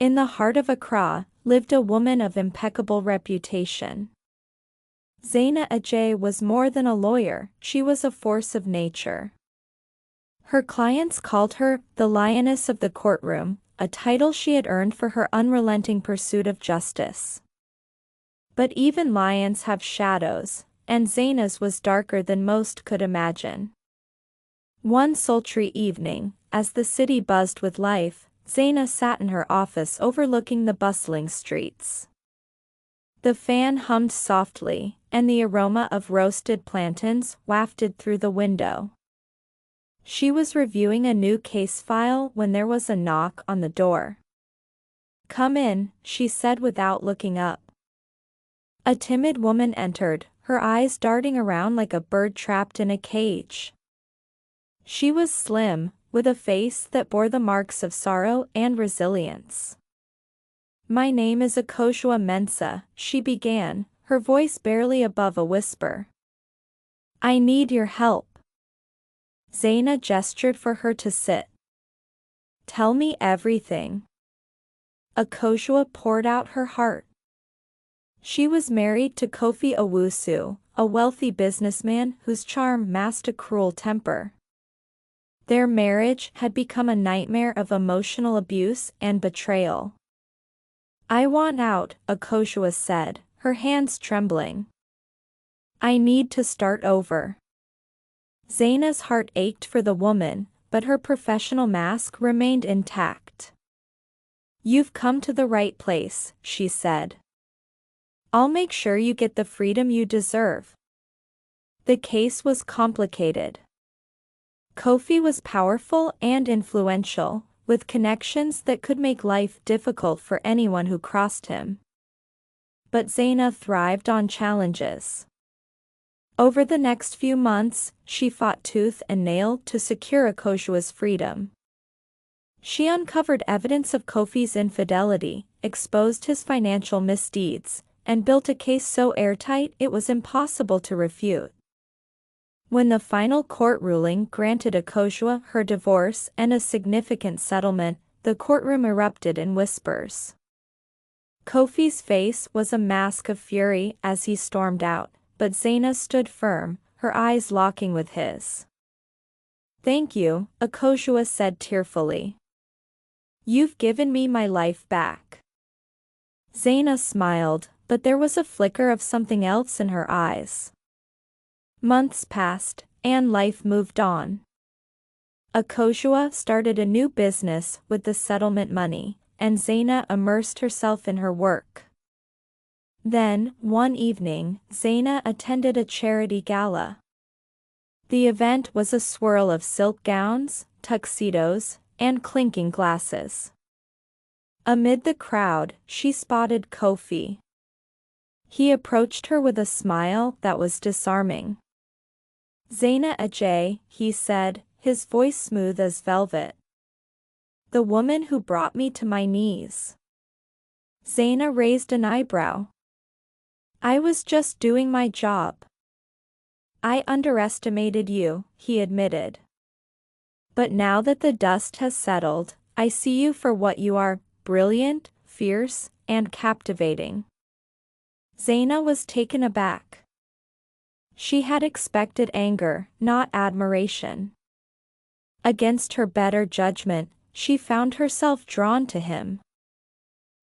In the heart of Accra lived a woman of impeccable reputation. Zaina Ajay was more than a lawyer, she was a force of nature. Her clients called her the Lioness of the Courtroom, a title she had earned for her unrelenting pursuit of justice. But even lions have shadows, and Zaina's was darker than most could imagine. One sultry evening, as the city buzzed with life, Zaina sat in her office overlooking the bustling streets. The fan hummed softly, and the aroma of roasted plantains wafted through the window. She was reviewing a new case file when there was a knock on the door. "Come in," she said without looking up. A timid woman entered, her eyes darting around like a bird trapped in a cage. She was slim, with a face that bore the marks of sorrow and resilience. "My name is Akoshua Mensah," she began, her voice barely above a whisper. "I need your help." Zaina gestured for her to sit. "Tell me everything." Akoshua poured out her heart. She was married to Kofi Owusu, a wealthy businessman whose charm masked a cruel temper. Their marriage had become a nightmare of emotional abuse and betrayal. "I want out," Akoshua said, her hands trembling. "I need to start over." Zaina's heart ached for the woman, but her professional mask remained intact. "You've come to the right place," she said. "I'll make sure you get the freedom you deserve." The case was complicated. Kofi was powerful and influential, with connections that could make life difficult for anyone who crossed him. But Zaina thrived on challenges. Over the next few months, she fought tooth and nail to secure Akoshua's freedom. She uncovered evidence of Kofi's infidelity, exposed his financial misdeeds, and built a case so airtight it was impossible to refute. When the final court ruling granted Akoshua her divorce and a significant settlement, the courtroom erupted in whispers. Kofi's face was a mask of fury as he stormed out, but Zaina stood firm, her eyes locking with his. "Thank you," Akoshua said tearfully. "You've given me my life back." Zaina smiled, but there was a flicker of something else in her eyes. Months passed, and life moved on. Akoshua started a new business with the settlement money, and Zaina immersed herself in her work. Then, one evening, Zaina attended a charity gala. The event was a swirl of silk gowns, tuxedos, and clinking glasses. Amid the crowd, she spotted Kofi. He approached her with a smile that was disarming. "Zaina Ajay," he said, his voice smooth as velvet. "The woman who brought me to my knees." Zaina raised an eyebrow. "I was just doing my job." "I underestimated you," he admitted. "But now that the dust has settled, I see you for what you are, brilliant, fierce, and captivating." Zaina was taken aback. She had expected anger, not admiration. Against her better judgment, she found herself drawn to him.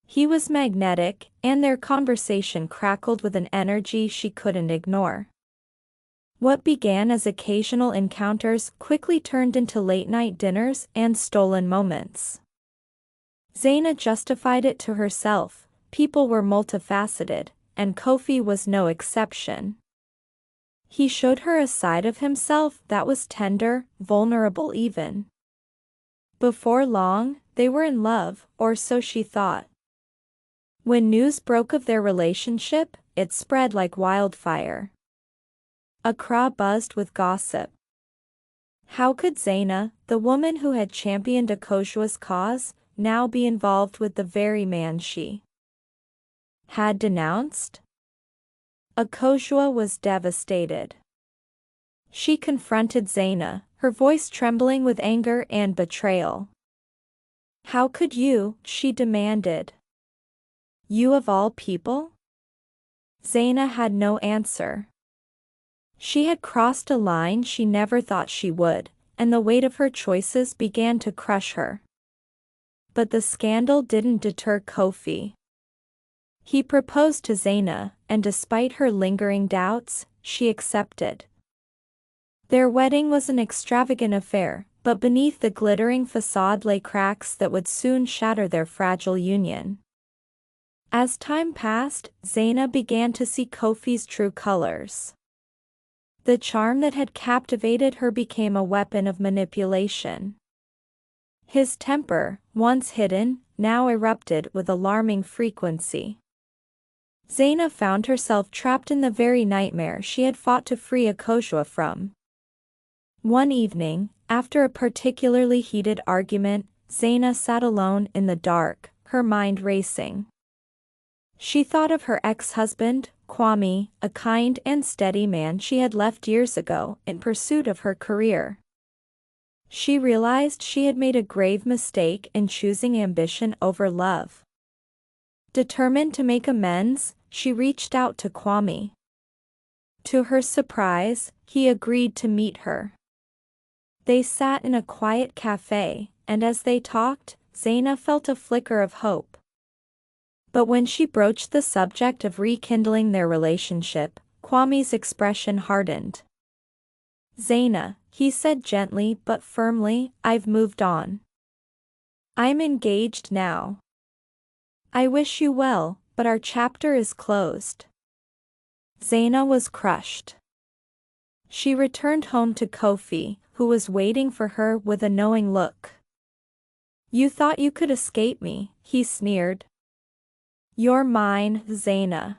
He was magnetic, and their conversation crackled with an energy she couldn't ignore. What began as occasional encounters quickly turned into late-night dinners and stolen moments. Zaina justified it to herself, people were multifaceted, and Kofi was no exception. He showed her a side of himself that was tender, vulnerable even. Before long, they were in love, or so she thought. When news broke of their relationship, it spread like wildfire. Accra buzzed with gossip. How could Zaina, the woman who had championed Akoshua's cause, now be involved with the very man she had denounced? Akoshua was devastated. She confronted Zaina, her voice trembling with anger and betrayal. How could you? She demanded. You of all people? Zaina had no answer. She had crossed a line she never thought she would, and the weight of her choices began to crush her. But the scandal didn't deter Kofi. He proposed to Zaina, and despite her lingering doubts, she accepted. Their wedding was an extravagant affair, but beneath the glittering facade lay cracks that would soon shatter their fragile union. As time passed, Zaina began to see Kofi's true colors. The charm that had captivated her became a weapon of manipulation. His temper, once hidden, now erupted with alarming frequency. Zaina found herself trapped in the very nightmare she had fought to free Akosua from. One evening, after a particularly heated argument, Zaina sat alone in the dark, her mind racing. She thought of her ex-husband, Kwame, a kind and steady man she had left years ago in pursuit of her career. She realized she had made a grave mistake in choosing ambition over love. Determined to make amends, she reached out to Kwame. To her surprise, he agreed to meet her. They sat in a quiet cafe, and as they talked, Zaina felt a flicker of hope. But when she broached the subject of rekindling their relationship, Kwame's expression hardened. Zaina, he said gently but firmly, I've moved on. I'm engaged now. I wish you well, but our chapter is closed. Zaina was crushed. She returned home to Kofi, who was waiting for her with a knowing look. You thought you could escape me, he sneered. You're mine, Zaina.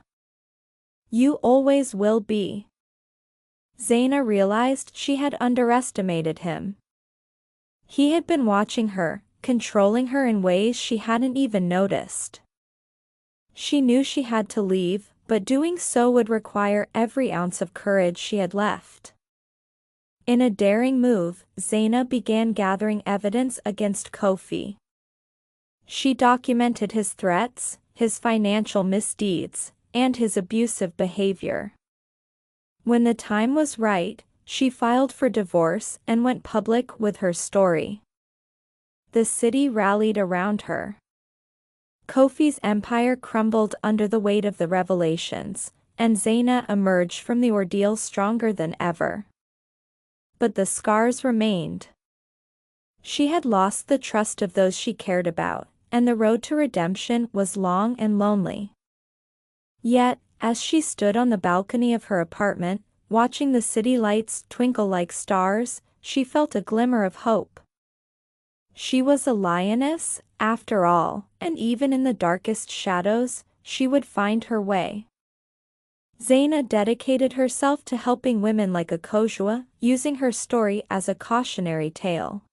You always will be. Zaina realized she had underestimated him. He had been watching her, controlling her in ways she hadn't even noticed. She knew she had to leave, but doing so would require every ounce of courage she had left. In a daring move, Zaina began gathering evidence against Kofi. She documented his threats, his financial misdeeds, and his abusive behavior. When the time was right, she filed for divorce and went public with her story. The city rallied around her. Kofi's empire crumbled under the weight of the revelations, and Zaina emerged from the ordeal stronger than ever. But the scars remained. She had lost the trust of those she cared about, and the road to redemption was long and lonely. Yet, as she stood on the balcony of her apartment, watching the city lights twinkle like stars, she felt a glimmer of hope. She was a lioness, after all, and even in the darkest shadows, she would find her way. Zaina dedicated herself to helping women like Akosua, using her story as a cautionary tale.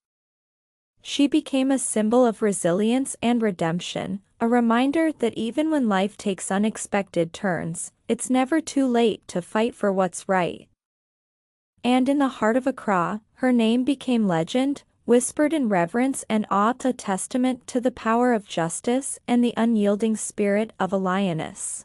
She became a symbol of resilience and redemption, a reminder that even when life takes unexpected turns, it's never too late to fight for what's right. And in the heart of Accra, her name became legend, whispered in reverence and awe, a testament to the power of justice and the unyielding spirit of a lioness.